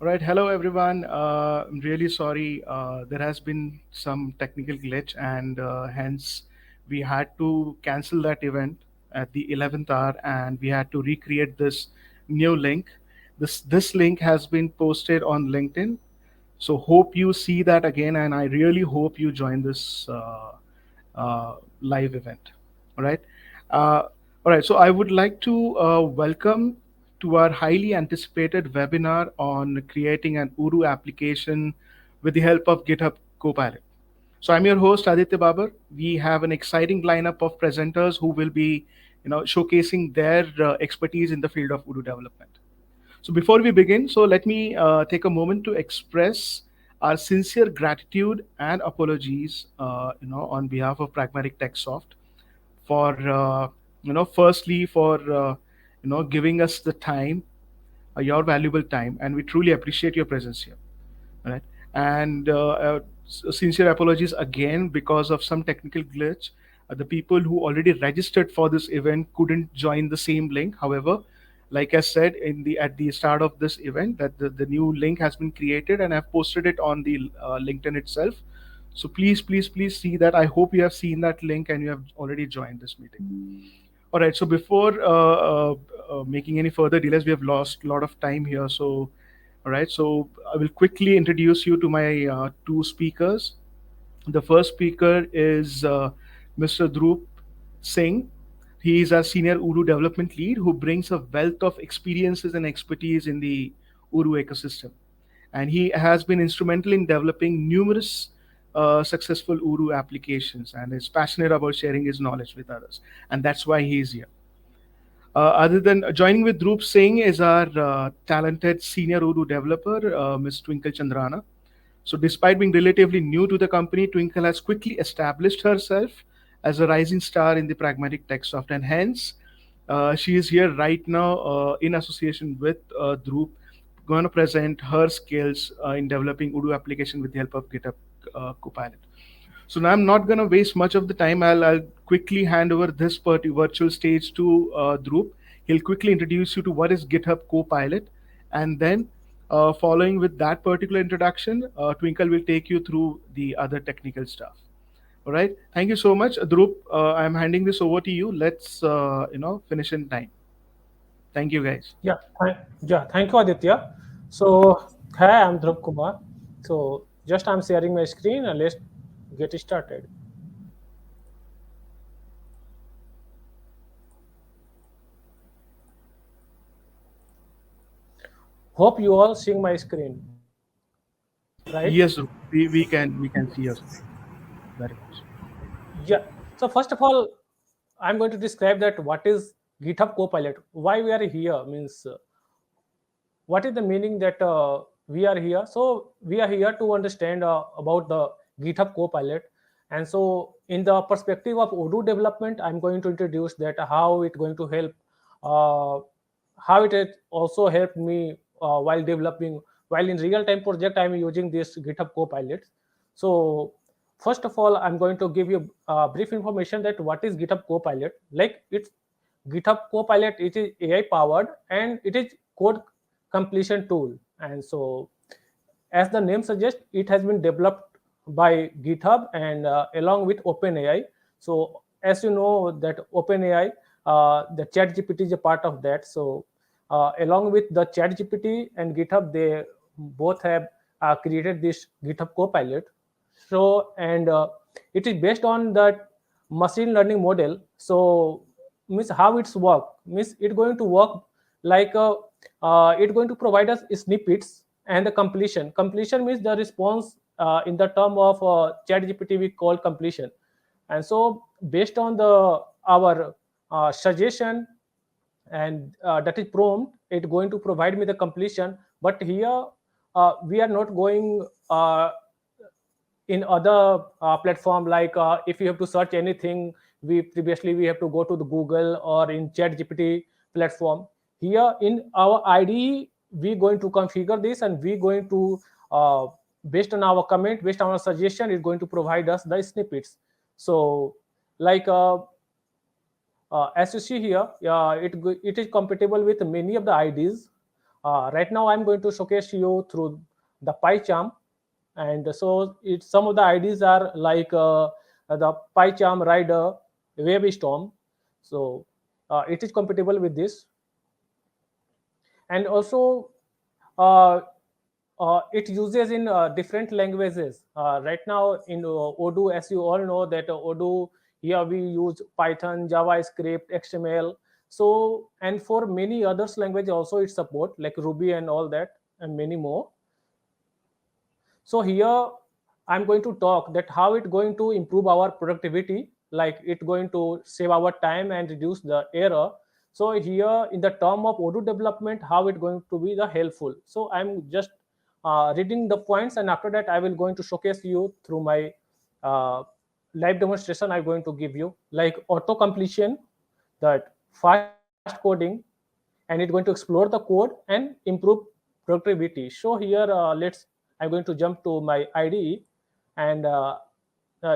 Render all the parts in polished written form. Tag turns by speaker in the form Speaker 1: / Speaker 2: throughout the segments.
Speaker 1: All right, hello everyone. I'm really sorry. There has been some technical glitch, and hence we had to cancel that event at the 11th hour, and we had to recreate this new link. This link has been posted on LinkedIn, so hope you see that again, and I really hope you join this live event. All right. Uh, all right. So I would like to welcome to our highly anticipated webinar on creating an Uru application with the help of GitHub Copilot. So I'm your host Aditya Babar. We have an exciting lineup of presenters who will be, showcasing their expertise in the field of Uru development. So before we begin, so let me take a moment to express our sincere gratitude and apologies, on behalf of Pragmatic Techsoft for, firstly for, giving us the time, your valuable time, and we truly appreciate your presence here. All right, and sincere apologies again because of some technical glitch. The people who already registered for this event couldn't join the same link. However, like I said in the at the start of this event, that the new link has been created and I've posted it on the LinkedIn itself. So please see that. I hope you have seen that link and you have already joined this meeting. All right. So before making any further delays, we have lost a lot of time here. So, all right. So I will quickly introduce you to my two speakers. The first speaker is Mr. Dhruv Singh. He is our senior Uru development lead who brings a wealth of experiences and expertise in the Uru ecosystem. And he has been instrumental in developing numerous successful Uru applications and is passionate about sharing his knowledge with others. And that's why he is here. Other than joining with Dhruv Singh is our talented senior Udu developer, Ms. Twinkle Chandrana. So, despite being relatively new to the company, Twinkle has quickly established herself as a rising star in the Pragmatic Techsoft, and hence she is here right now in association with Dhruv, going to present her skills in developing Udu application with the help of GitHub Copilot. So now I'm not going to waste much of the time. I'll quickly hand over this virtual stage to Dhruv. He'll quickly introduce you to what is GitHub Copilot, and then following with that particular introduction, Twinkle will take you through the other technical stuff. All right. Thank you so much, Dhruv. I'm handing this over to you. Let's finish in time. Thank you, guys.
Speaker 2: Thank you, Aditya. So, hi, I'm Dhruv Kumar. So, just I'm sharing my screen and let's get started. Hope you all seeing my screen, right?
Speaker 1: Yes, Dhruv. We can see your screen very much.
Speaker 2: Yeah. So, first of all, I'm going to describe that what is GitHub Copilot. Why we are here means what is the meaning that we are here. So, we are here to understand about the GitHub Copilot. And so, in the perspective of Odoo development, I'm going to introduce that how it going to help, uh, how it has also helped me while developing. While in real time project, I'm using this GitHub Copilot. So, first of all, I'm going to give you brief information that what is GitHub Copilot. Like it's GitHub Copilot, it is AI powered and it is code completion tool. And so, as the name suggests, it has been developed by GitHub and along with OpenAI. So, as you know, that OpenAI, the ChatGPT is a part of that. So, along with the ChatGPT and GitHub, they both have created this GitHub Copilot. So, and it is based on that machine learning model. So, means how it's work means it going to work like it going to provide us snippets and the completion means the response in the term of chat gpt we call completion. And so based on the our suggestion and that is prompt it going to provide me the completion. But here we are not going in other platform like if you have to search anything, we have to go to the google or in chat gpt platform. Here in our ide we going to configure this and we going to based on our comment, based on our suggestion, it's going to provide us the snippets. So like as you see here, it is compatible with many of the IDs. Right now I'm going to showcase you through the PyCharm. And so it's some of the IDs are like the PyCharm Rider, WebStorm. So it is compatible with this. And also uh, it uses in different languages. Right now in Odoo, as you all know that Odoo, here we use Python, JavaScript, XML. So, and for many others language also it support like Ruby and all that and many more. So here I'm going to talk that how it going to improve our productivity, like it going to save our time and reduce the error. So here in the term of Odoo development, how it going to be the helpful. So I'm just reading the points, and after that I will going to showcase you through my uh, live demonstration. I'm going to give you like auto completion, that fast coding, and it's going to explore the code and improve productivity. So here I'm going to jump to my IDE, and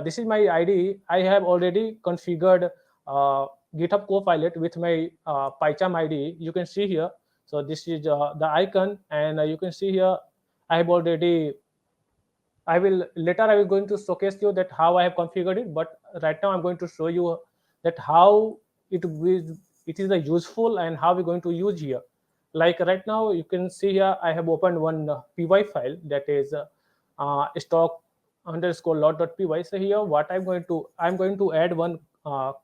Speaker 2: this is my IDE. I have already configured GitHub Copilot with my PyCharm IDE. You can see here. So this is the icon, and you can see here I have already. I will going to showcase you that how I have configured it. But right now I'm going to show you that how it is the useful and how we're going to use here. Like right now you can see here I have opened one py file, that is stock underscore lot.py. So here what I'm going to add one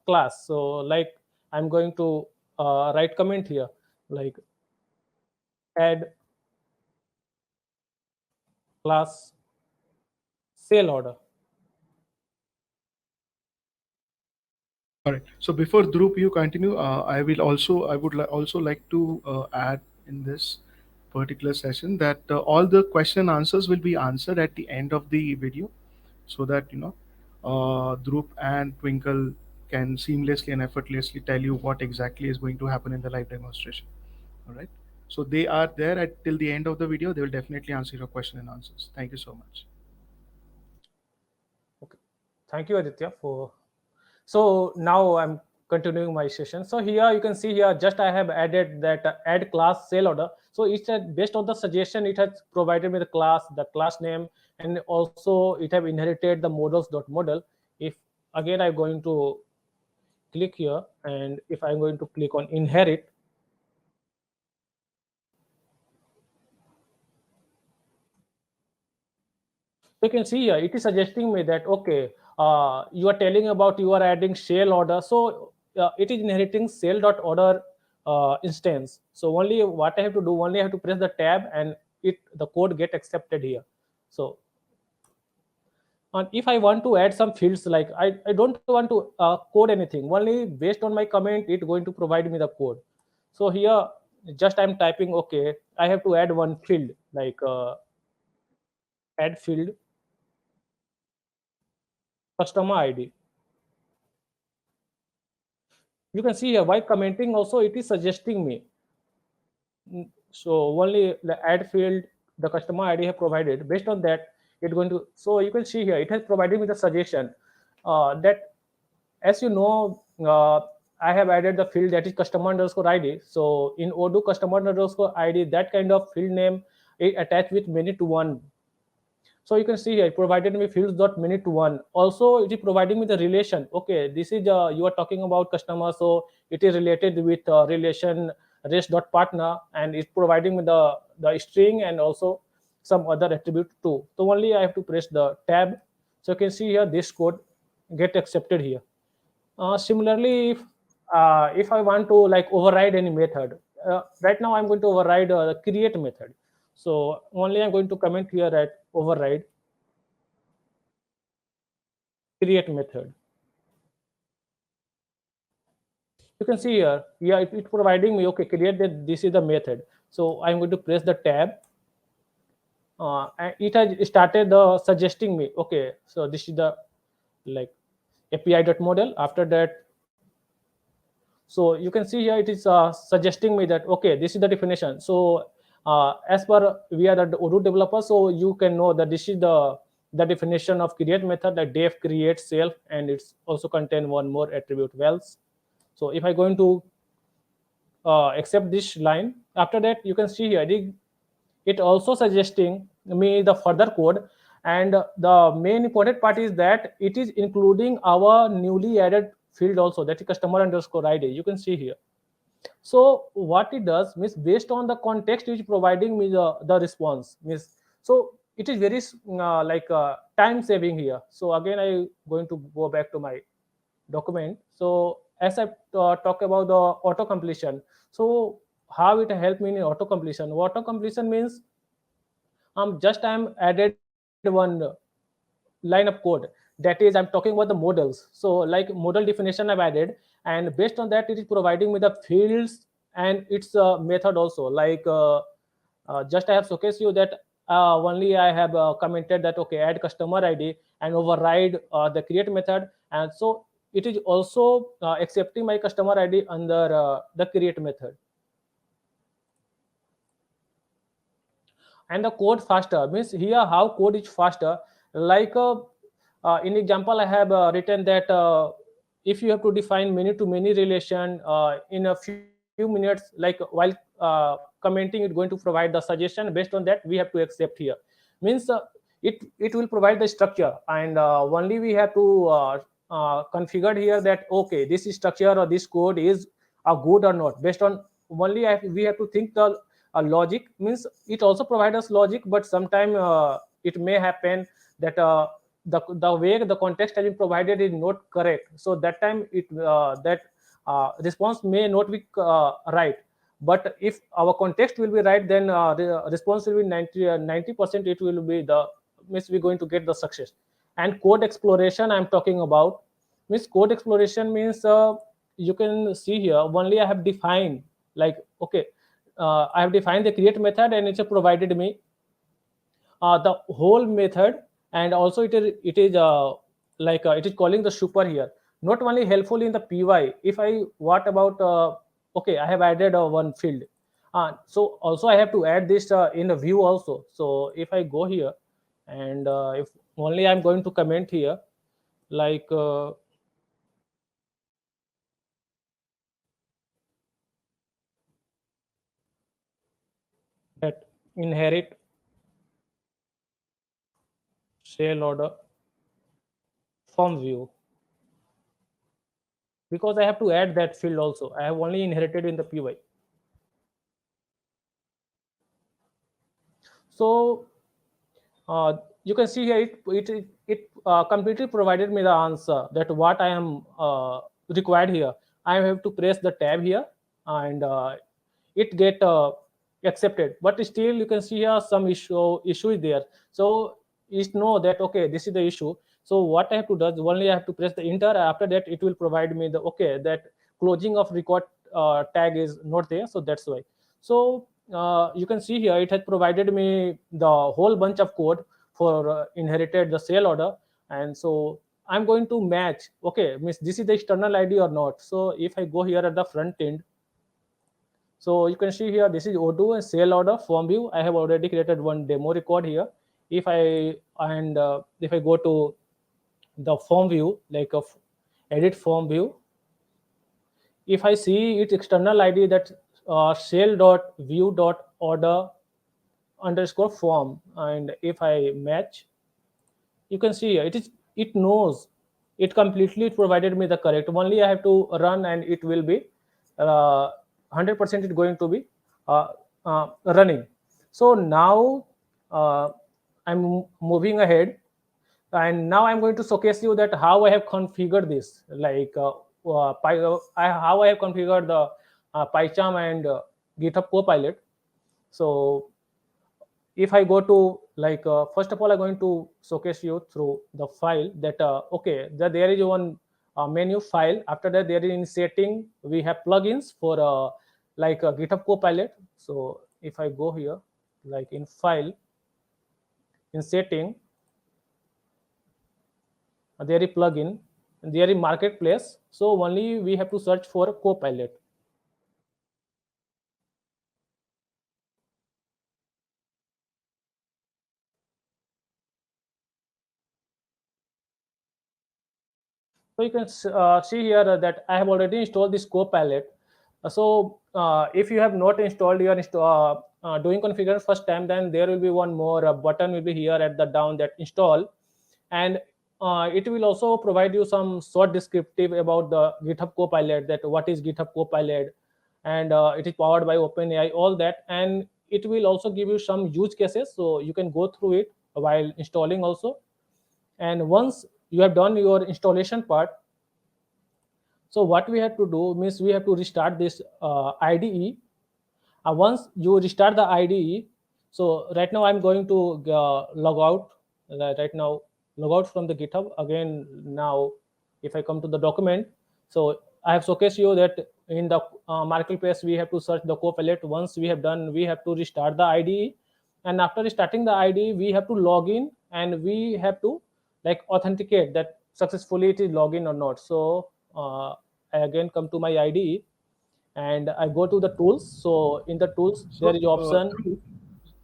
Speaker 2: class. So like I'm going to write comment here like add class sale order.
Speaker 1: All right. So before Dhruv, you continue, I would also like to add in this particular session that all the question answers will be answered at the end of the video, so that Dhruv and Twinkle can seamlessly and effortlessly tell you what exactly is going to happen in the live demonstration. All right. So they are there at till the end of the video. They will definitely answer your question and answers. Thank you so much.
Speaker 2: Okay, thank you Aditya for. So now I'm continuing my session. So here you can see here just I have added that add class sale order. So it's based on the suggestion it has provided me the class name, and also it have inherited the models.model. If again I'm going to click here, and if I'm going to click on inherit, so you can see here it is suggesting me that okay, you are telling about you are adding sale order. So it is inheriting sale.order instance. So only what I have to do, only I have to press the tab, and it the code get accepted here. So and if I want to add some fields, like I don't want to code anything, only based on my comment it going to provide me the code. So here just I'm typing okay, I have to add one field like add field customer ID. You can see here while commenting also it is suggesting me. So only the add field the customer ID have provided, based on that it's going to. So you can see here it has provided me the suggestion that, as you know, I have added the field that is customer underscore ID. So in Odoo customer underscore ID, that kind of field name is attached with many to one. So you can see here it provided me fields dot minute to one. Also it is providing me the relation. Okay, this is you are talking about customer, so it is related with relation rest dot partner, and it's providing me the string and also some other attribute too. So only I have to press the tab. So you can see here this code get accepted here. Similarly, if I want to like override any method, right now I'm going to override the create method. So only I'm going to comment here at override create method. You can see here, yeah, it's providing me okay, create that this is the method. So I'm going to press the tab. And it has started suggesting me okay, so this is the like api.model. After that, so you can see here it is suggesting me that okay, this is the definition. So as per we are the Odoo developer, so you can know that this is the definition of create method, that def create self, and it's also contain one more attribute wells. So if I go into accept this line. After that, you can see here it also suggesting me the further code, and the main important part is that it is including our newly added field also, that is customer underscore id. You can see here. So what it does means, based on the context, it is providing me the response means. So it is very time saving here. So again, I going to go back to my document. So as I talk about the auto completion, so how it helped me in auto completion. Auto completion means just I'm added one line of code, that is I'm talking about the models. So like model definition I've added, and based on that it is providing me the fields and its method also. Just I have showcased you that only I have commented that okay, add customer id and override the create method, and so it is also accepting my customer id under the create method. And the code faster means, here how code is faster. In example I have written that if you have to define many to many relation in a few minutes, like while commenting, it going to provide the suggestion. Based on that, we have to accept here. Means it will provide the structure, and only we have to configure here that okay, this is structure or this code is good or not. Based on only we have to think the logic. Means it also provides us logic, but sometime it may happen that the way the context has been provided is not correct. So that time that response may not be right. But if our context will be right, then the response will be 90%. It will be the means we're going to get the success. And code exploration I'm talking about. Means code exploration means you can see here only I have defined, like okay, I have defined the create method, and it's provided me the whole method. And also it is calling the super here. Not only helpful in the py. If I what about okay, I have added one field, so also I have to add this in a view also. So if I go here, and if only I'm going to comment here, like that inherit sale order from view, because I have to add that field also. I have only inherited in the py. So you can see here it completely provided me the answer that what I am required here. I have to press the tab here, and it get accepted. But still you can see here some issue is there. So it know that okay, this is the issue. So what I have to do is only I have to press the enter. After that it will provide me the okay, that closing of record tag is not there. So that's why. So you can see here it has provided me the whole bunch of code for inherited the sale order. And so I'm going to match, okay, means this is the external id or not. So if I go here at the front end, so you can see here this is O2 and sale order form view. I have already created one demo record here. If I go to the form view, like of edit form view, if I see its external ID, that sale dot view dot order underscore form, and if I match, you can see here it knows, it completely provided me the correct. Only I have to run, and it will be 100% it going to be uh, running. So now I'm moving ahead, and now I'm going to showcase you that how I have configured this, how I have configured the PyCharm and GitHub Copilot. So if I go to first of all I'm going to showcase you through the file that okay, that there is one menu file. After that, there is in setting we have plugins for GitHub Copilot. So if I go here, like in file, in setting, there is plugin, and there is marketplace. So only we have to search for Copilot. So you can see here that I have already installed this Copilot. If you have not installed your doing configure first time, then there will be one more button will be here at the down that install, and it will also provide you some short descriptive about the GitHub Copilot, that what is GitHub Copilot, and it is powered by OpenAI, all that, and it will also give you some use cases, so you can go through it while installing also. And once you have done your installation part, so what we have to do means we have to restart this IDE. Once you restart the IDE, so right now I'm going to log out. Right now, log out from the GitHub again. Now, if I come to the document, so I have showcased you that in the marketplace we have to search the Copilot. Once we have done, we have to restart the IDE, and after restarting the IDE, we have to log in and we have to like authenticate that successfully it is login or not. So I again come to my IDE and I go to the tools. So in the tools,
Speaker 1: So,
Speaker 2: there is option.
Speaker 1: Dhruv,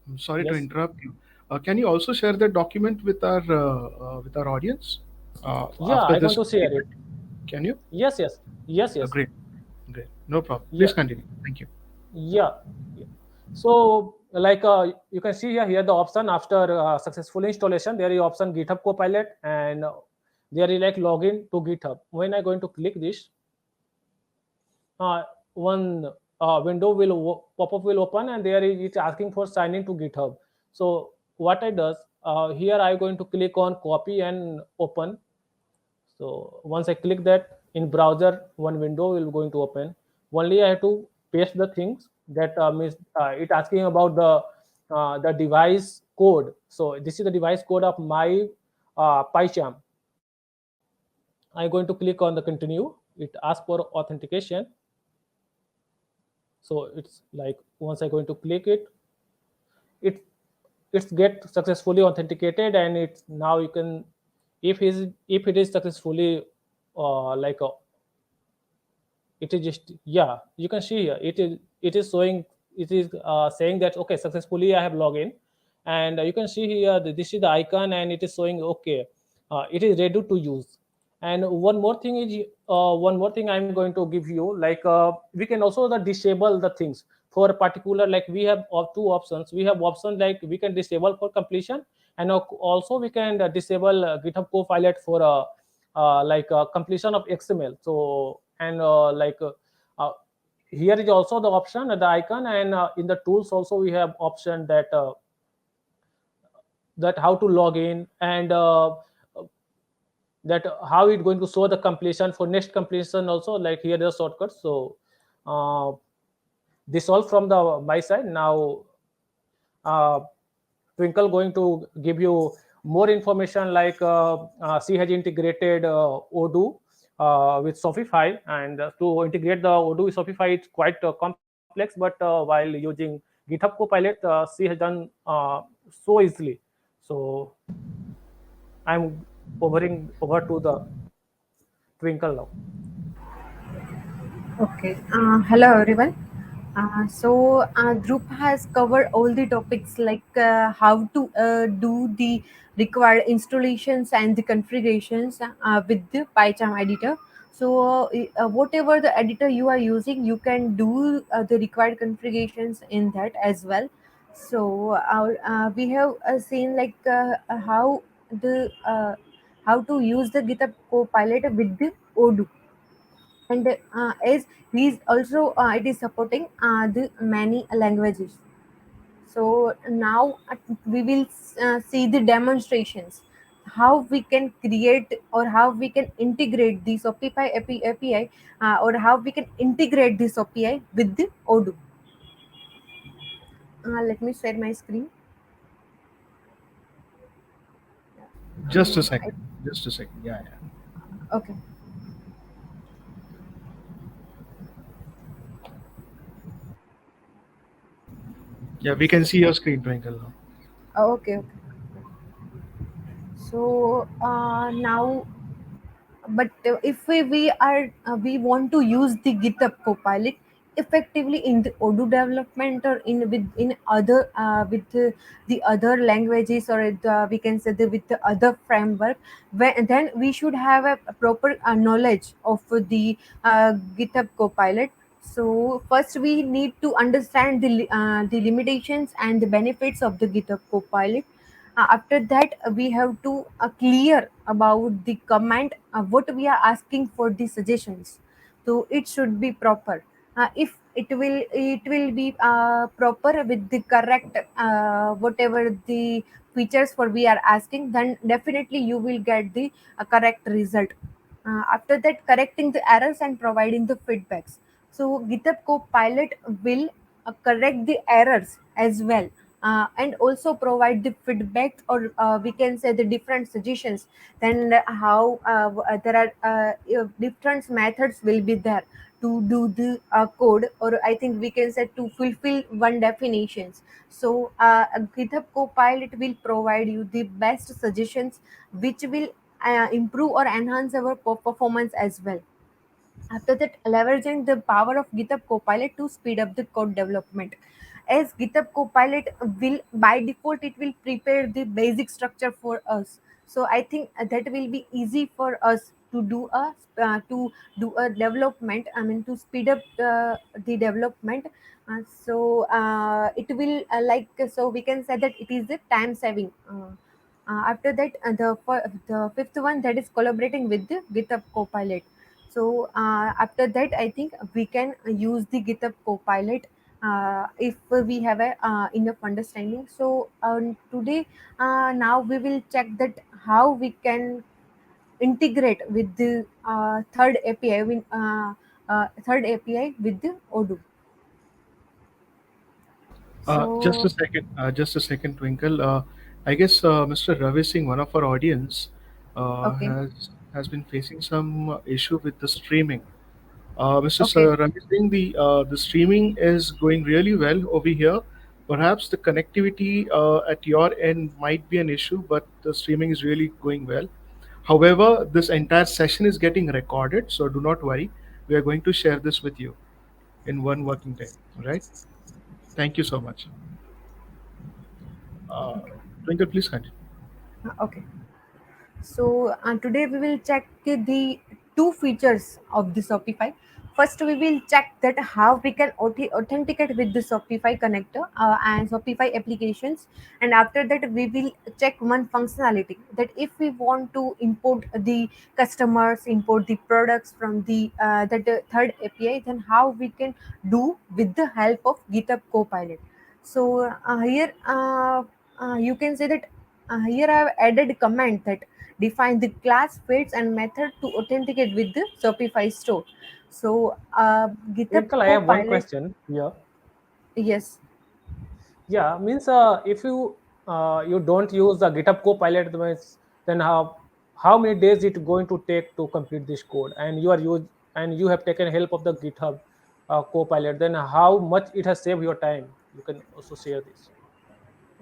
Speaker 1: I'm sorry to
Speaker 2: Yes,
Speaker 1: interrupt you. Can you also share that document with our audience
Speaker 2: yeah,
Speaker 1: after
Speaker 2: I'm going
Speaker 1: this
Speaker 2: to share
Speaker 1: statement?
Speaker 2: it.
Speaker 1: Can you?
Speaker 2: Yes, yes, yes, yes,
Speaker 1: Great, great. No problem.
Speaker 2: yeah,
Speaker 1: Please continue. Thank you.
Speaker 2: yeah, yeah. So like you can see here the option after successful installation, there is option GitHub Copilot, and there is like login to GitHub. When I'm going to click this, uh, one window will pop-up will open, and there is it's asking for sign in to GitHub. So what I does here, I'm going to click on copy and open. So once I click that, in browser, one window will going to open. Only I have to paste the things that means it asking about the device code. So this is the device code of my PyCharm. I'm going to click on the continue. It asks for authentication. So it's like once I'm going to click it, it it's get successfully authenticated, and it's now you can, if it is successfully like it is just, yeah, you can see here it is showing, it is saying that okay, successfully I have login, and you can see here that this is the icon and it is showing okay, it is ready to use. And one more thing I'm going to give you, like we can also the disable the things for a particular, like we have two options. We have option like we can disable for completion, and also we can disable GitHub Copilot for like completion of XML. So and uh, here is also the option the icon, and in the tools also we have option that how to log in, and that how it going to show the completion for next completion also, like here the shortcuts. So uh, this all from the my side. Now uh, Twinkle going to give you more information, like she has integrated Odoo with Shopify, and to integrate the Odoo with Shopify, it's quite complex, but while using GitHub Copilot, she has done so easily. So I'm over to the Twinkle now.
Speaker 3: Okay. Hello, everyone. Dhruv has covered all the topics like how to do the required installations and the configurations with the PyCharm editor. Whatever the editor you are using, you can do the required configurations in that as well. We have seen like the how to use the GitHub Copilot with the Odoo, and as he's also it is supporting the many languages. So now we will see the demonstrations, how we can create or how we can integrate the Shopify API, or how we can integrate this API with the Odoo. Let me share my screen.
Speaker 1: Just a
Speaker 3: I,
Speaker 1: second. Just a second. Yeah, yeah.
Speaker 3: okay.
Speaker 1: Yeah, we can see your screen, Twinkle now.
Speaker 3: Okay, okay. Now, but we want to use the GitHub Copilot effectively in the Odoo development, or in with in other the other languages, or we can say with the other framework, then we should have a proper knowledge of the GitHub Copilot. So first we need to understand the limitations and the benefits of the GitHub Copilot. After that, we have to clear about the command what we are asking for the suggestions. So it should be proper. If it will be proper with the correct whatever the features for we are asking, then definitely you will get the correct result. After that, correcting the errors and providing the feedbacks. So GitHub Copilot will correct the errors as well, and also provide the feedback, or we can say the different suggestions. Then how there are different methods will be there to do the code, or I think we can say to fulfill one definitions. So GitHub Copilot will provide you the best suggestions which will improve or enhance our performance as well. After that, leveraging the power of GitHub Copilot to speed up the code development. As GitHub Copilot will by default it will prepare the basic structure for us. So I think that will be easy for us to do a development. I mean to speed up the development. It will so we can say that it is a time saving. After that, the fifth one, that is collaborating with the GitHub Copilot. So after that, I think we can use the GitHub Copilot if we have a enough understanding. So today, now we will check that how we can integrate with the third API. Third API with the Odoo.
Speaker 1: Just
Speaker 3: So
Speaker 1: a second, Twinkle. I guess Mr. Ravi Singh, one of our audience,
Speaker 3: okay,
Speaker 1: has been facing some issue with the streaming. Mr.
Speaker 3: okay.
Speaker 1: Ravi Singh, the streaming is going really well over here. Perhaps the connectivity at your end might be an issue, but the streaming is really going well. However, this entire session is getting recorded, so do not worry. We are going to share this with you in one working day. All right. Thank you so much. Uh, Twinkle, please continue.
Speaker 3: Okay. So today we will check the two features of the Shopify. First, we will check that how we can authenticate with the Shopify connector and Shopify applications, and after that we will check one functionality that if we want to import the customers, import the products from the third API, then how we can do with the help of GitHub Copilot. So here you can say that here I have added comment that define the class fields and method to authenticate with the Shopify store. So GitHub
Speaker 2: Twinkle, I have one
Speaker 3: Copilot,
Speaker 2: question here.
Speaker 3: yes.
Speaker 2: Yeah, means if you don't use the GitHub Copilot, means then how many days it going to take to complete this code? And you have taken help of the GitHub Copilot. Then how much it has saved your time? You can also share this.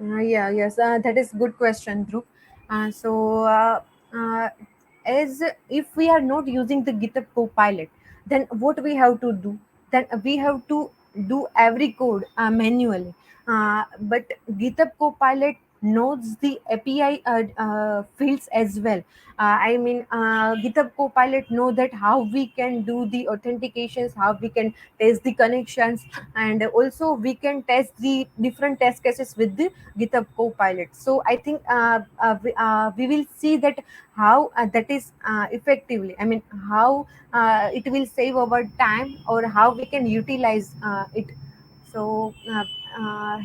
Speaker 3: Yeah, yes, that is good question, Dhruv. Uh, as if we are not using the GitHub Copilot, then what we have to do? Then we have to do every code manually. But GitHub Copilot knows the API fields as well. GitHub Copilot know that how we can do the authentications, how we can test the connections, and also we can test the different test cases with the GitHub Copilot. So I think we will see that how that is effectively. I mean, how it will save our time or how we can utilize it. So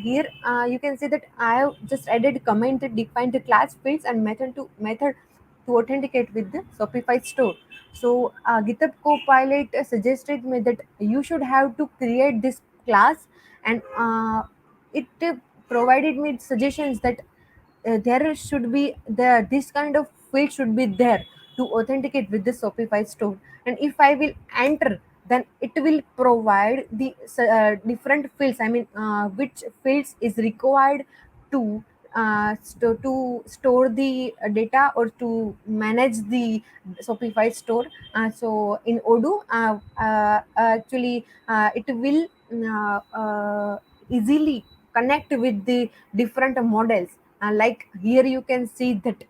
Speaker 3: here you can see that I have just added comment that define the class fields and method to authenticate with the Shopify store. So GitHub Copilot suggested me that you should have to create this class, and it provided me suggestions that there should be the this kind of field should be there to authenticate with the Shopify store. And if I will enter, then it will provide the different fields. Which fields is required to to store the data or to manage the Shopify store. So in Odoo, actually, it will easily connect with the different models. Like here, you can see that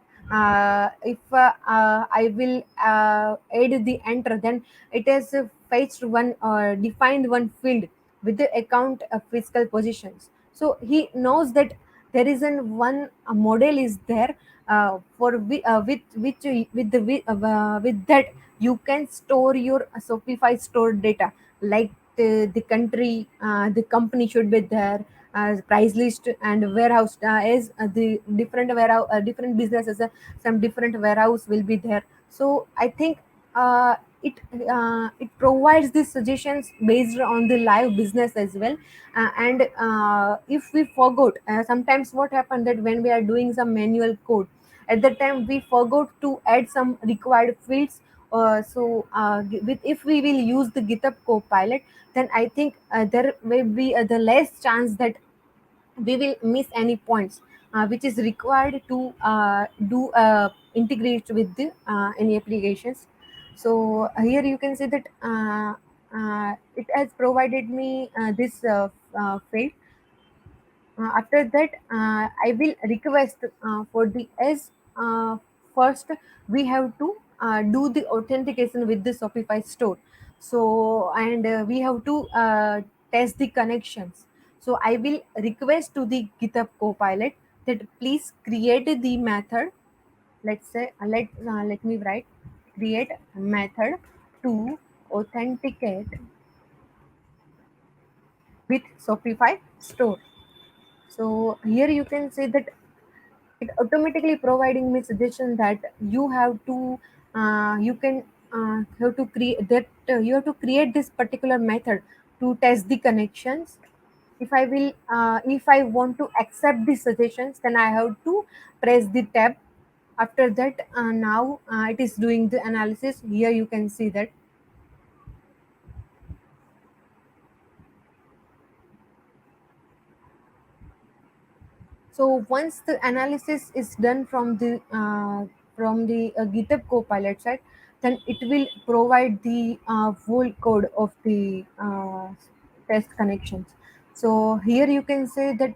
Speaker 3: if I will add the enter, then it is fetched one or defined one field with the account of fiscal positions. So he knows that there is an one model is there with which with the with that you can store your Shopify stored data, like the country, the company should be there, price list and warehouse, as the different warehouse, different businesses, some different warehouse will be there. So I think uh, it it provides these suggestions based on the live business as well. And if we forgot, sometimes what happened that when we are doing some manual code, at that time we forgot to add some required fields. With if we will use the GitHub Copilot, then I think there will be the less chance that we will miss any points which is required to do integrate with the any applications. So here you can see that it has provided me this field. After that, I will request for the S. First, we have to do the authentication with the Shopify store. So, and we have to test the connections. So, I will request to the GitHub Copilot that please create the method. Let's say, let me write, create a method to authenticate with Shopify store. So here you can say that it automatically providing me suggestion that you have to you can have to create that you have to create this particular method to test the connections. If I want to accept the suggestions, then I have to press the tab. After that, now it is doing the analysis. Here you can see that. So once the analysis is done from the GitHub Copilot side, then it will provide the full code of the test connections. So here you can say that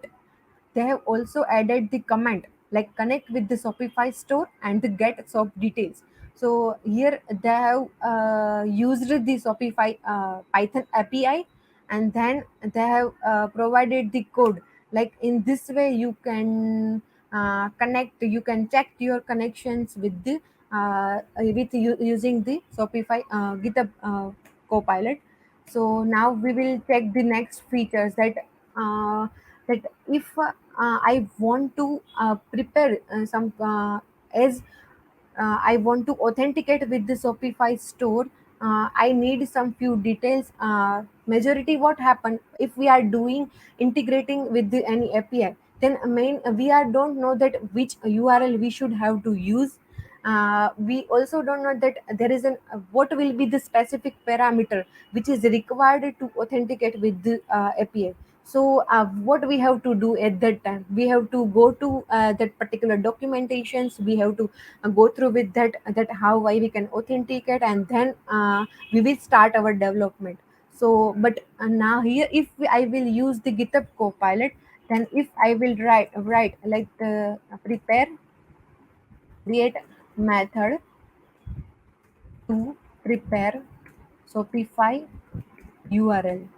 Speaker 3: they have also added the comment like connect with the Shopify store and the get shop details. So here they have used the Shopify Python API, and then they have provided the code. Like in this way, you can connect. You can check your connections with the using the Shopify GitHub Copilot. So now we will check the next features that if I want to prepare some as I want to authenticate with the Shopify store. I need some few details. Majority what happen if we are doing integrating with the any API, then main we are don't know that which URL we should have to use. We also don't know that there is an what will be the specific parameter which is required to authenticate with the API. So what we have to do at that time, we have to go to that particular documentations. We have to go through with that how why we can authenticate, and then we will start our development. So but now here if I will use the GitHub Copilot, then if I will write like prepare create method to prepare Shopify URL,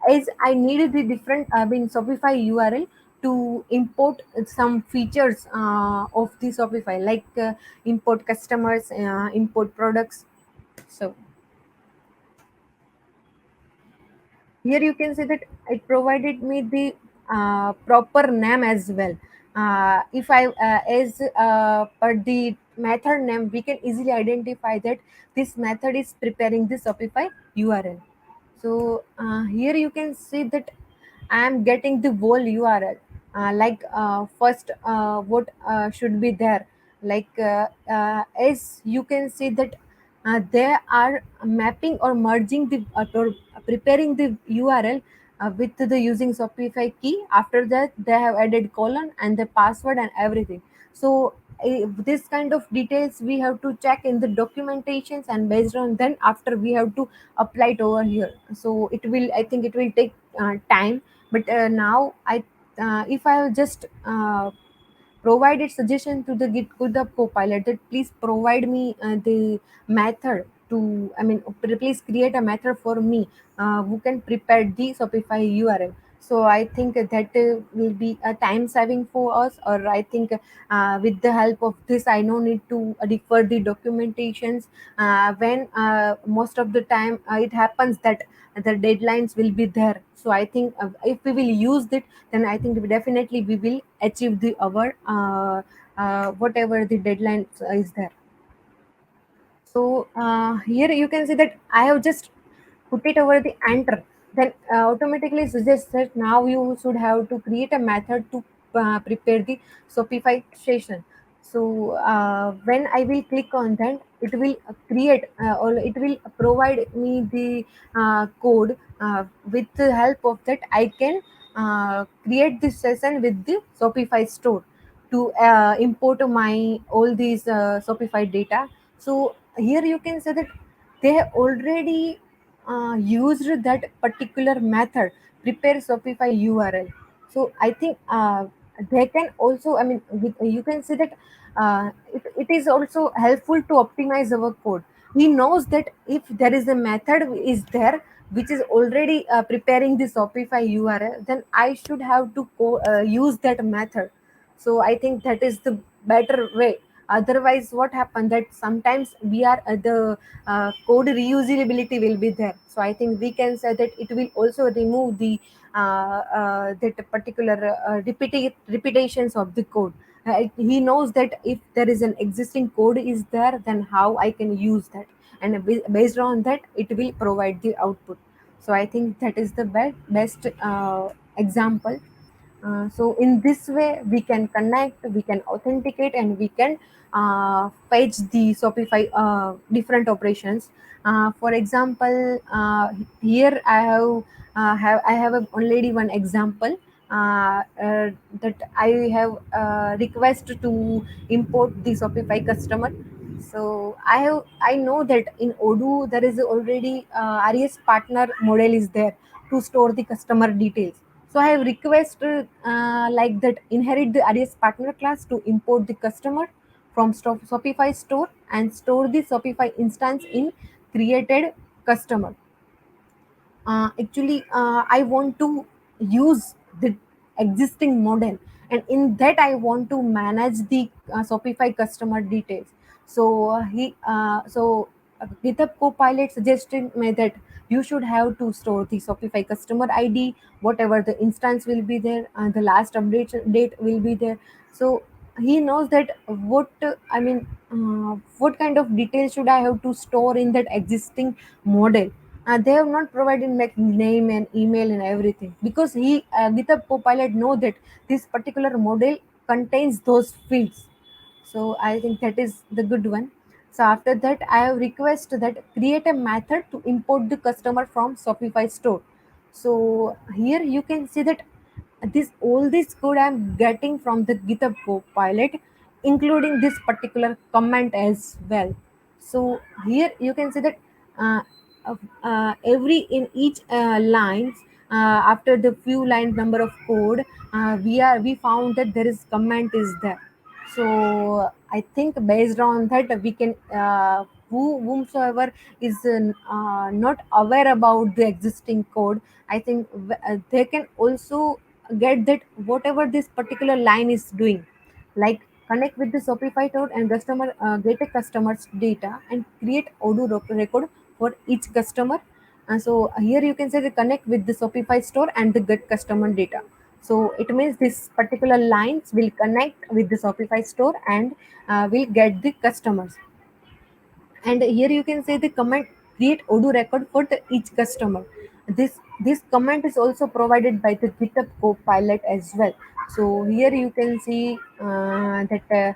Speaker 3: as I needed the different Shopify URL to import some features of the Shopify, like import customers, import products. So here you can see that it provided me the proper name as well. If I as per the method name, we can easily identify that this method is preparing the Shopify URL. So here you can see that I am getting the whole URL. Like first, what should be there? Like as you can see that they are mapping or merging the or preparing the URL with the using Shopify key. After that, they have added colon and the password and everything. So this kind of details we have to check in the documentations, and based on then after we have to apply it over here. So it will, I think it will take time, but now if I have just provided suggestion to the GitHub Copilot that please provide me the method to, I mean, please create a method for me who can prepare the Shopify URL. So I think that will be a time saving for us, or I think with the help of this I no need to refer the documentations when most of the time it happens that the deadlines will be there. So I think if we will use it, then I think definitely we will achieve the our whatever the deadline is there. So here you can see that I have just put it over the enter, then automatically suggests that now you should have to create a method to prepare the Shopify session. So when I will click on that, it will create or it will provide me the code. With the help of that, I can create this session with the Shopify store to import my all these Shopify data. So here you can say that they have already used that particular method, prepare Shopify URL. So I think they can also, I mean, you can see that it is also helpful to optimize our code. He knows that if there is a method is there which is already preparing the Shopify URL, then I should have to use that method. So I think that is the better way. Otherwise what happened that sometimes we are the code reusability will be there. So I think we can say that it will also remove the that particular repetitions of the code. He knows that if there is an existing code is there, then how I can use that, and based on that it will provide the output. So I think that is the best example. So in this way, we can connect, we can authenticate, and we can fetch the Shopify different operations. For example, here I have already one example that I have request to import the Shopify customer. So I know that in Odoo there is already RES partner model is there to store the customer details. So I have requested like that inherit the RES partner class to import the customer from Shopify store and store the Shopify instance in created customer. Actually I want to use the existing model, and in that I want to manage the Shopify customer details. So GitHub Copilot suggested me that you should have to store the Shopify customer ID, whatever the instance will be there, and the last update date will be there. So he knows that what kind of details should I have to store in that existing model. They have not provided like name and email and everything, because he GitHub Copilot know that this particular model contains those fields. So I think that is the good one. So after that I have request that create a method to import the customer from Shopify store. So here you can see that this all this code I'm getting from the GitHub Copilot, including this particular comment as well. So here you can see that uh, every in each lines, after the few line number of code, we found that there is comment is there. So I think based on that we can whomsoever is not aware about the existing code, I think they can also get that whatever this particular line is doing, like connect with the Shopify store and customer get a customer's data and create Odoo record for each customer. And so here you can say the connect with the Shopify store and the get customer data. So it means this particular lines will connect with the Shopify store and will get the customers. And here you can say the comment create Odoo record for each customer. This comment is also provided by the GitHub Copilot as well. So here you can see that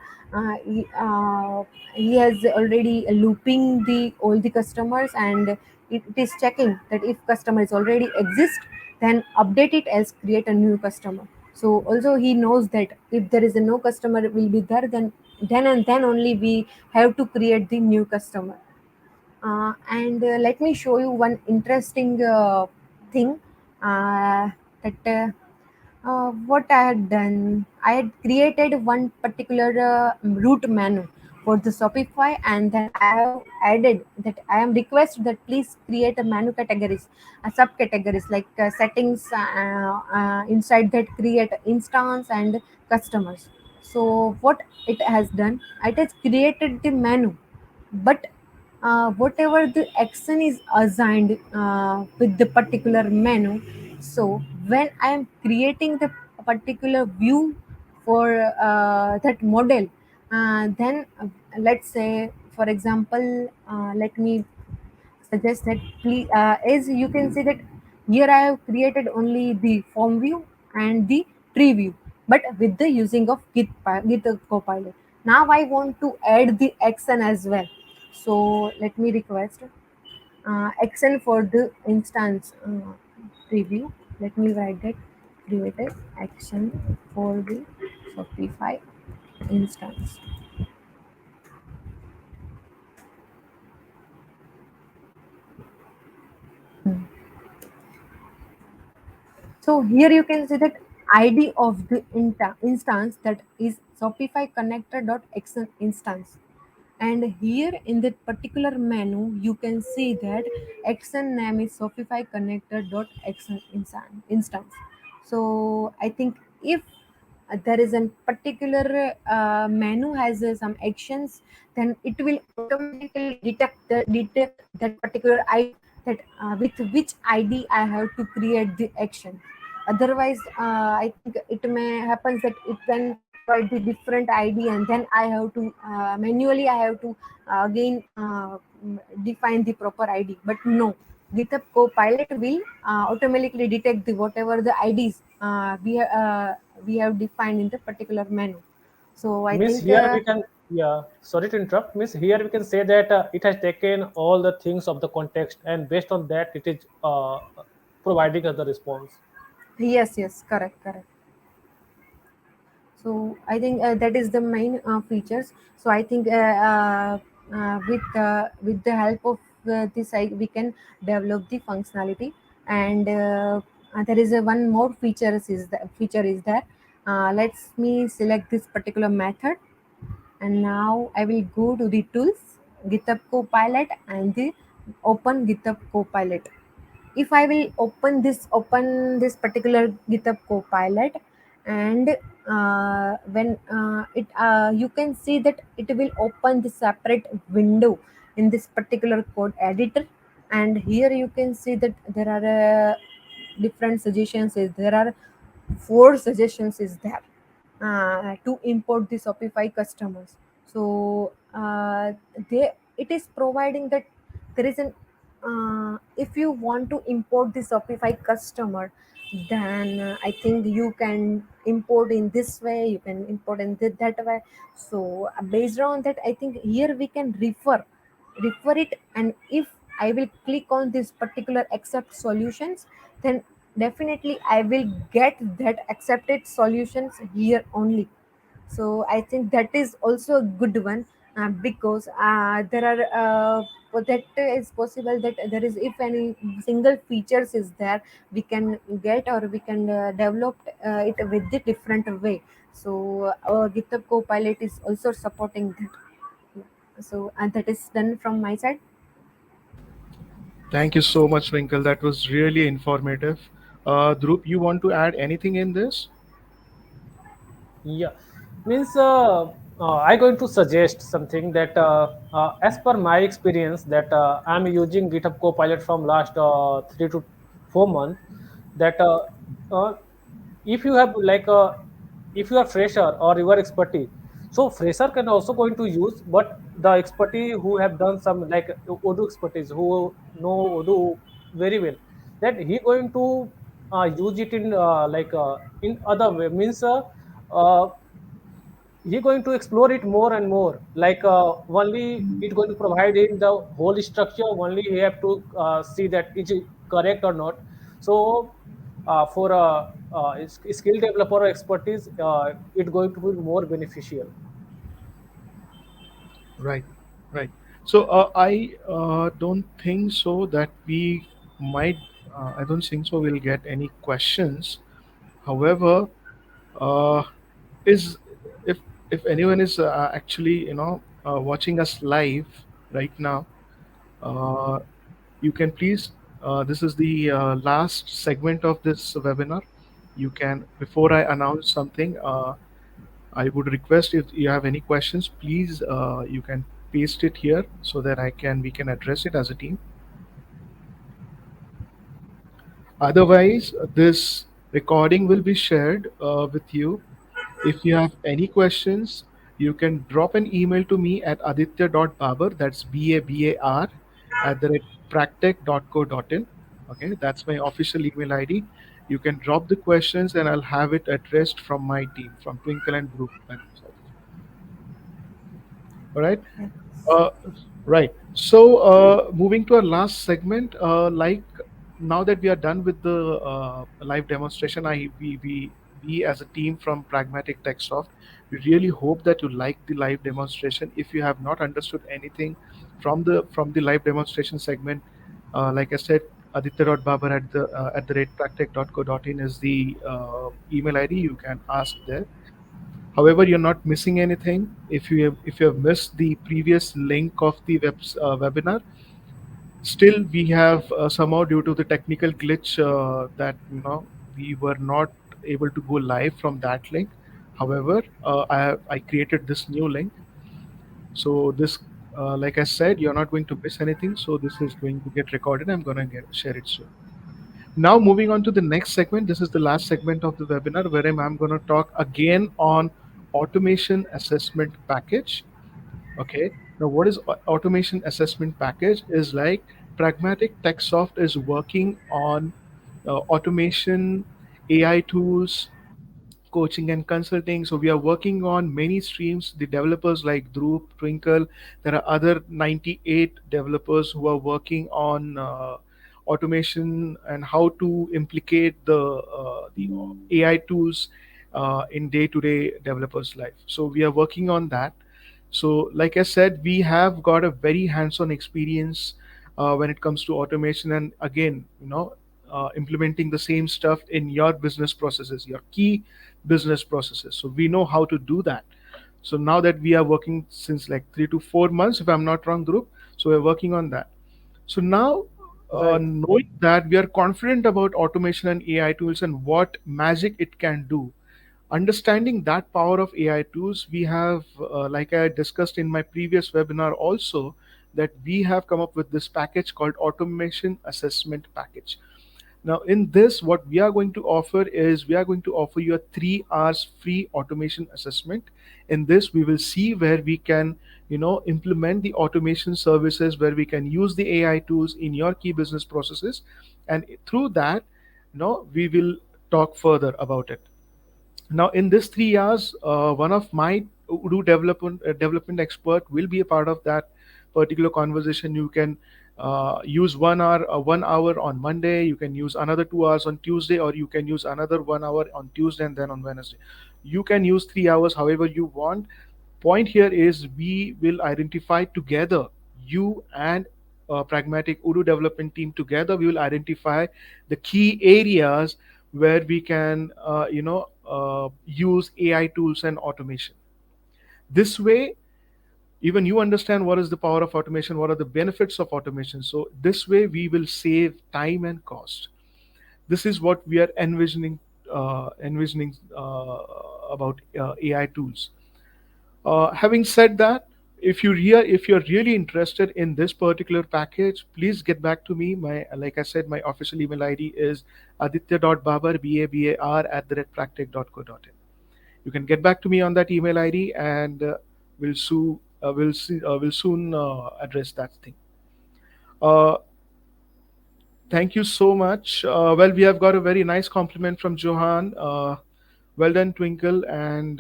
Speaker 3: he has already looping the all the customers, and it is checking that if customer is already exist, then update it as create a new customer. So also he knows that if there is a no customer will be there, then and then only we have to create the new customer. And let me show you one interesting thing that what I had done. I had created one particular route menu for the Shopify, and then I have added that I am request that please create a menu categories, subcategories like settings inside that create instance and customers. So what it has done, it has created the menu, but whatever the action is assigned with the particular menu. So when I am creating the particular view for that model, then let's say for example, let me suggest that please, as you can see that here I have created only the form view and the tree view, but with the using of Git Copilot. Now I want to add the action as well. So let me request action for the instance preview. Let me write that created action for the Shopify instance. So here you can see that ID of the instance, that is Shopify connector.action instance. And here in that particular menu, you can see that action name is Shopify connector.action instance. So I think if there is a particular menu has some actions, then it will automatically detect that particular ID, that with which ID I have to create the action. Otherwise I think it may happen that it can provide the different ID, and then I have to manually I have to again define the proper ID. But no, GitHub Copilot will automatically detect the whatever the IDs we have defined in the particular menu. So I
Speaker 2: Means
Speaker 3: think
Speaker 2: here we can, yeah, sorry to interrupt. Means here we can say that it has taken all the things of the context, and based on that it is providing us the response.
Speaker 3: yes, yes, correct, correct. So I think that is the main features. So I think with the help of this we can develop the functionality. And there is a one more feature is there. Let's me select this particular method, and now I will go to the tools, GitHub Copilot, and the open GitHub Copilot. If I will open this particular GitHub Copilot, and when it you can see that it will open the separate window in this particular code editor. And here you can see that there are different suggestions. There are four suggestions is there to import the Shopify customers. So they it is providing that there is an if you want to import the Shopify customer, then I think you can import in this way, you can import in that way. So based on that, I think here we can refer it. And if I will click on this particular accept solutions, then definitely I will get that accepted solutions here only. So I think that is also a good one, because there are that is possible that there is, if any single features is there, we can get or we can develop it with the different way. So GitHub Copilot is also supporting that. Yeah. So and that is done from my side.
Speaker 1: Thank you so much, Winkle. That was really informative. Dhruv, you want to add anything in this?
Speaker 2: Yeah, means I going to suggest something that as per my experience that I'm using GitHub Copilot from last 3 to 4 months. That uh, if you have like if you are fresher or you are expertise, so fresher can also going to use, but the expertise who have done some like Odoo expertise, who know Odoo very well, that he going to use it in in other way. Means uh, he going to explore it more and more, like only it going to provide in the whole structure, only he have to see that is it correct or not. So for a skill developer or expertise, it going to be more beneficial.
Speaker 1: Right, right. So I don't think so that we might. I don't think so. We'll get any questions. However, uh, is if anyone is actually watching us live right now, uh, you can please, this is the last segment of this webinar. You can, before I announce something, I would request if you have any questions, please, you can paste it here so that we can address it as a team. Otherwise, this recording will be shared with you. If you have any questions, you can drop an email to me at aditya.babar, that's BABAR, @practech.co.in. Okay, that's my official email ID. You can drop the questions and I'll have it addressed from my team, from Twinkle and Group and myself. All right.
Speaker 3: Yes.
Speaker 1: Uh, right. So, moving to our last segment, like now that we are done with the live demonstration, we as a team from Pragmatic Techsoft, we really hope that you like the live demonstration. If you have not understood anything from the live demonstration segment, like I said, aditya.babar at the rate practech.co.in is the email ID. You can ask there. However, you're not missing anything. If you have missed the previous link of the webinar, still we have somehow due to the technical glitch that we were not able to go live from that link. However, I created this new link. So this, like I said, you're not going to miss anything. So this is going to get recorded. I'm going to share it soon. Now, moving on to the next segment. This is the last segment of the webinar where I'm going to talk again on automation assessment package. Okay. Now, what is automation assessment package? Is like Pragmatic Techsoft is working on automation, AI tools, coaching and consulting. So we are working on many streams. The developers like Dhruv, Twinkle, there are other 98 developers who are working on automation and how to implicate the AI tools in day-to-day developers' life. So we are working on that. So, like I said, we have got a very hands-on experience when it comes to automation, and again, implementing the same stuff in your business processes, your key business processes. So we know how to do that. So now that we are working since like 3 to 4 months, if I'm not wrong, group. So we're working on that. So now,
Speaker 2: Right.
Speaker 1: knowing that we are confident about automation and AI tools and what magic it can do, understanding that power of AI tools, we have, like I discussed in my previous webinar also, that we have come up with this package called Automation Assessment Package. Now, in this, what we are going to offer is we are going to offer you a 3 hours free automation assessment. In this, we will see where we can, implement the automation services, where we can use the AI tools in your key business processes, and through that, we will talk further about it. Now, in this 3 hours, one of my Udo development expert will be a part of that particular conversation. You can use 1 hour, 1 hour on Monday. You can use another 2 hours on Tuesday, or you can use another 1 hour on Tuesday and then on Wednesday. You can use 3 hours however you want. Point here is we will identify together, you and pragmatic Udo development team together. We will identify the key areas where we can use AI tools and automation. This way, even you understand what is the power of automation, what are the benefits of automation. So this way we will save time and cost. This is what we are envisioning about AI tools. Having said that, if you're really interested in this particular package, please get back to me. My, like I said, my official email ID is aditya.babar, BABAR @practech.co.in. You can get back to me on that email ID, and we'll soon address that thing. Uh, Thank you so much. Well, we have got a very nice compliment from Johan. Well done, Twinkle, and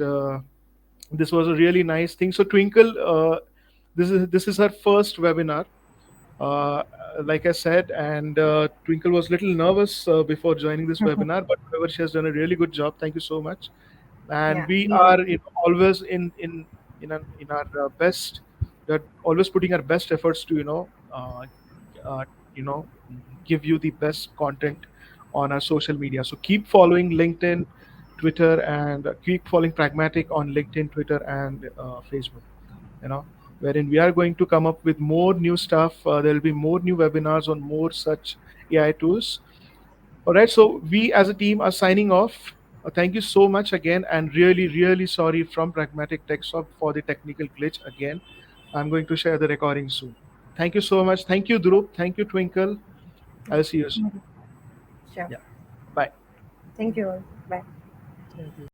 Speaker 1: this was a really nice thing. So, Twinkle, this is her first webinar, uh, like I said, and Twinkle was a little nervous before joining this webinar, but however, she has done a really good job. Thank you so much. And
Speaker 3: Yeah.
Speaker 1: we
Speaker 3: Yeah.
Speaker 1: are, always in our best. We're always putting our best efforts to uh, you know give you the best content on our social media. So keep following LinkedIn, Twitter, and keep following Pragmatic on LinkedIn, Twitter, and Facebook. You know. wherein we are going to come up with more new stuff. There will be more new webinars on more such AI tools. All right, so we as a team are signing off. Thank you so much again, and really, really sorry from Pragmatic Techsoft for the technical glitch again. I'm going to share the recording soon. Thank you so much. Thank you, Dhruv. Thank you, Twinkle. I'll see you soon.
Speaker 3: Sure.
Speaker 1: Yeah. Bye.
Speaker 3: Thank you all. Bye.
Speaker 2: Thank you.